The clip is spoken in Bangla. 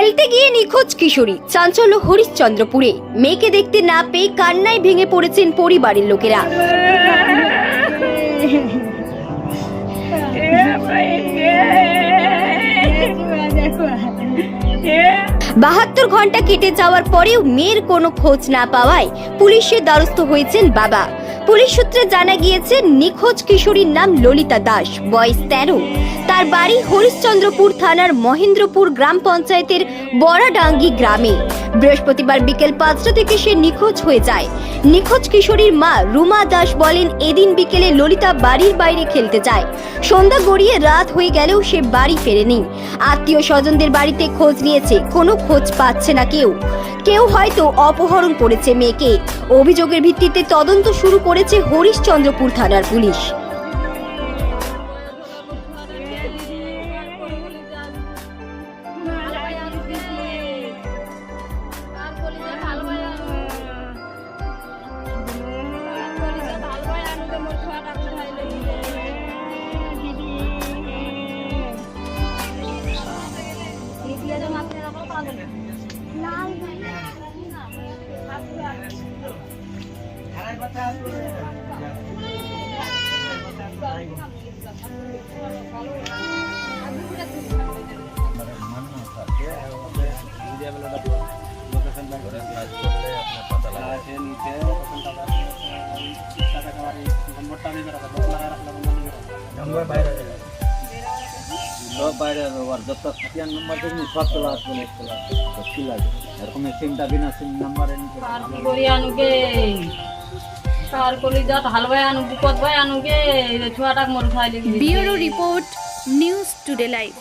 খেলতে গিয়ে নিখোঁজ কিশোরী, চাঞ্চল্য হরিশ্চন্দ্রপুরে। মেয়েকে দেখতে না পেয়ে কান্নায় ভেঙে পড়েছেন পরিবারের লোকেরা। 72 ঘন্টা কেটে যাওয়ার পরেও মেয়ের কোনো খোঁজ না পাওয়ায় পুলিশের দ্বারস্থ হয়েছেন বাবা। পুলিশ সূত্রে জানা গিয়েছে নিখোঁজ কিশোরীর নাম ললিতা দাস, বয়স 13। তার বাড়ি হরিশ্চন্দ্রপুর থানার মহেন্দ্রপুর গ্রাম পঞ্চায়েতের বড়াডাঙ্গি গ্রামে। বৃহস্পতিবার বিকেল 5টা থেকে সে নিখোঁজ হয়ে যায়। নিখোঁজ কিশোরীর মা রুমা দাস বলেন, এদিন বিকেলে ললিতা বাড়ির বাইরে খেলতে যায়। সন্ধ্যা গড়িয়ে রাত হয়ে গেলেও সে বাড়ি ফেরেনি। আত্মীয় স্বজনদের বাড়িতে খোঁজ নিয়েছে, কোনো খোঁজ পাচ্ছে না কেউ হয়তো অপহরণ করেছে মেয়েকে। অভিযোগের ভিত্তিতে তদন্ত শুরু করেছে হরিশ্চন্দ্রপুর থানার পুলিশ। বাইরে যত খাতিয়ান নাম্বার দেখুন সব তোলা আসবে কি লাগে এরকম সিমটা বিনা সিম নাম্বারে করি আনুকে তার কলি যত হালবাই আনু বিপদ ভাই আনুকে ছুয়াটাক মোর খাইলে। Bureau report, news today live.